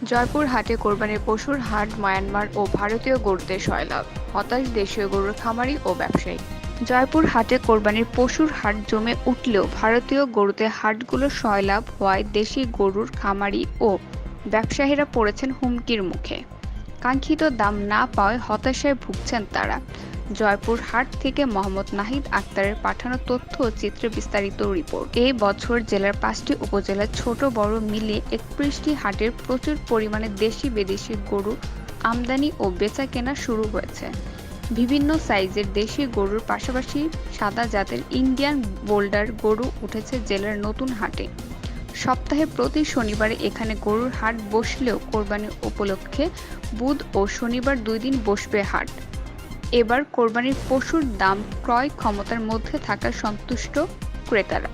জয়পুর হাটে কোরবানির পশুর হাট মায়ানমার ও ভারতীয় গরুদের সয়লাভ, হতাশ দেশীয় গরুর খামারি ও ব্যবসায়ী। জয়পুর হাটে কোরবানির পশুর হাট জমে উঠলেও ভারতীয় গরুতে হাটগুলো সয়লাভ হওয়ায় দেশি গরুর খামারি ও ব্যবসায়ীরা পড়েছেন হুমকির মুখে। কাঙ্ক্ষিত দাম না পাওয়ায় হতাশায় ভুগছেন তারা। জয়পুর হাট থেকে মোহাম্মদ নাহিদ আক্তারের পাঠানো তথ্য ও চিত্রে বিস্তারিত রিপোর্ট। এই বছর জেলার ৫টি উপজেলার ছোট বড় মিলিয়ে ৩১টি হাটের প্রচুর পরিমাণে দেশি বিদেশি গরু আমদানি ও বেচা কেনা শুরু হয়েছে। বিভিন্ন সাইজের দেশি গরুর পাশাপাশি সাদা জাতের ইন্ডিয়ান বোল্ডার গরু উঠেছে জেলার নতুন হাটে। সপ্তাহে প্রতি শনিবারে এখানে গরুর হাট বসলেও কোরবানি উপলক্ষে বুধ ও শনিবার ২ দিন বসবে হাট। এবার কোরবানির পশুর দাম ক্রয় ক্ষমতার মধ্যে থাকায় সন্তুষ্ট ক্রেতারা।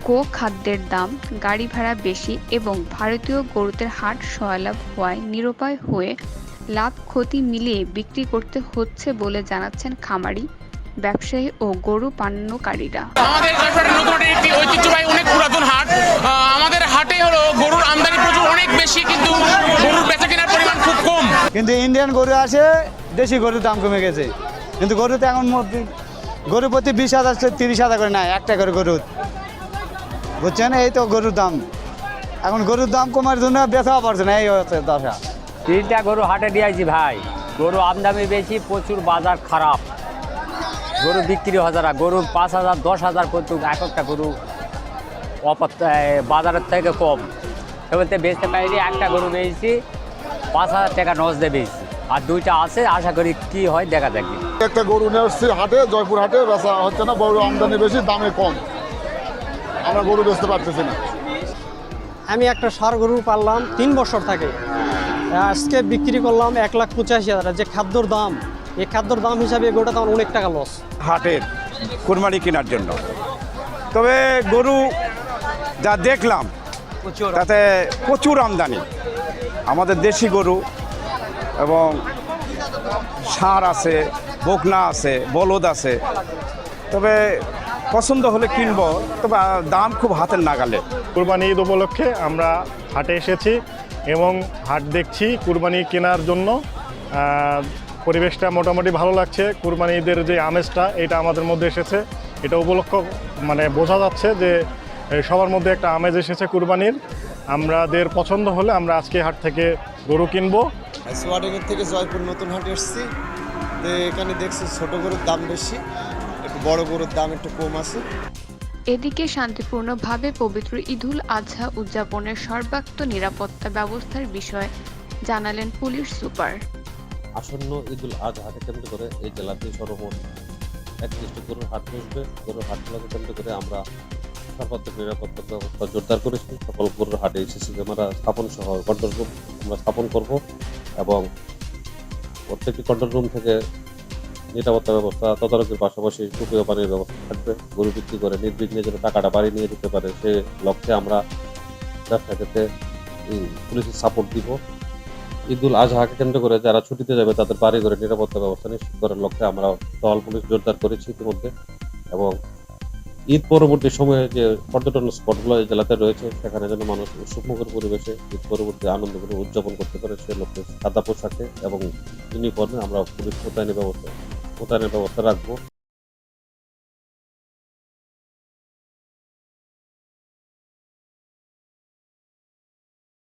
গো খাদ্যের দাম, গাড়ি ভাড়া বেশি এবং ভারতীয় গরুদের হাট সয়লাভ হওয়ায় নিরুপায় হয়ে লাভ ক্ষতি মিলিয়ে বিক্রি করতে হচ্ছে বলে জানাচ্ছেন খামারি, ব্যবসায়ী ও গরু পালনকারীরা। আমাদের জয়পুরহাটের নতুন হাটের একটি ঐতিহ্যবাহী অনেক পুরাতন হাট। আমাদের হাটে হলো গরুর আমদানি প্রচুর অনেক বেশি, কিন্তু গরুর বেচা কেনার পরিমাণ খুব কম। কিন্তু ইন্ডিয়ান গরু আসে, দেশি গরুর দাম কমে গেছে। কিন্তু গরুতে এখন গরু প্রতি ২০,০০০ ৩০,০০০ করে নেয় একটা করে গরু, বুঝছেন? এই তো গরুর দাম, এখন গরুর দাম কমার জন্য বেচাও পারছে না, এই হচ্ছে দশা। 3টা গরু হাটে দিয়েছি ভাই, গরু আমদানি বেশি, প্রচুর বাজার খারাপ, গরু বিক্রি হয় না। গরু ৫,০০০ ১০,০০০ পর্যন্ত এক একটা গরু বাজারের থেকে কম। সে বলতে বেচতে পারিনি, একটা গরু বেচছি ৫,০০০ টাকা নজ দিয়ে বেচছি, আর 2টা আছে, আশা করি কি হয় দেখা যাক। একটা গরু নিয়ে আসছি হাটে, জয়পুর হাটে, বেচা হচ্ছে না, গরু আমদানি বেশি, দামে কম, আমরা গরু বেচতে পারতেছি না। আমি একটা ষাঁড় গরু পাললাম 3 বছর থেকে, আজকে বিক্রি করলাম ১,৮৫,০০০। যে খাদ্যর দাম, এই খাদ্যর দাম হিসাবে গরুটা তো অনেক টাকা লস। হাটের কোরবানি কেনার জন্য, তবে গরু যা দেখলাম তাতে প্রচুর আমদানি। আমাদের দেশি গরু এবং ষাঁড় আছে, বকনা আছে, বলদ আছে, তবে পছন্দ হলে কিনবো, তবে দাম খুব হাতের নাগালে। কুরবানি ঈদ উপলক্ষে আমরা হাটে এসেছি এবং হাট দেখছি কুরবানি কেনার জন্য। পরিবেশটা মোটামুটি ভালো লাগছে। কুরবানি ঈদের যে আমেজটা, এটা আমাদের মধ্যে এসেছে, এটা উপলক্ষ মানে বোঝা যাচ্ছে যে সবার মধ্যে একটা আমেজ এসেছে কুরবানির। আমাদের পছন্দ হলে আমরা আজকে হাট থেকে গরু কিনবো। সোয়াডিংয়ের থেকে জয়পুর নতুন হাটে এসেছি, তো এখানে দেখছি ছোট গরুর দাম বেশি, একটু বড় গরুর দাম একটু কম আছে। এদিকে শান্তিপূর্ণভাবে পবিত্র ঈদুল আজহা উদযাপনের সর্বাত্মক নিরাপত্তা ব্যবস্থার বিষয়ে জানালেন পুলিশ সুপার। আসন্ন ঈদুল আজহাকে কেন্দ্র করে এই জেলাতে সর্বমোট 31টি গরুর হাট বসবে। গরুর হাটগুলোকে কেন্দ্র করে আমরা সর্বাত্মক নিরাপত্তা ব্যবস্থা জোরদার করেছি। সকল গরুর হাটে সিসি ক্যামেরা স্থাপন সহ কন্ট্রোল রুম আমরা স্থাপন করব এবং প্রত্যেকটি কন্ট্রোল রুম থেকে নিরাপত্তা ব্যবস্থা তদারকির পাশাপাশি সুপেয় পানির ব্যবস্থা থাকবে। গরু বিক্রি করে নির্বিঘ্নে যেন টাকাটা বাড়ি নিয়ে যেতে পারে, সে লক্ষ্যে আমরা ব্যবসাটাতে পুলিশের সাপোর্ট দিব। ঈদুল আজহাকে কেন্দ্র করে যারা ছুটিতে যাবে তাদের বাড়ি ঘরে নিরাপত্তা ব্যবস্থা নিশ্চিত করার লক্ষ্যে আমরা টহল পুলিশ জোরদার করেছি ইতিমধ্যে। এবং ঈদ পরবর্তী সময়ে যে পর্যটন স্পটগুলো জেলাতে রয়েছে, সেখানে যেন মানুষ উৎসবমুখর পরিবেশে ঈদ পরবর্তী আনন্দ করে উদযাপন করতে পারে, সে লক্ষ্যে সাদা পোশাকে এবং ইউনিফর্মে আমরা পুলিশ মোতায়েনের ব্যবস্থা রাখবো।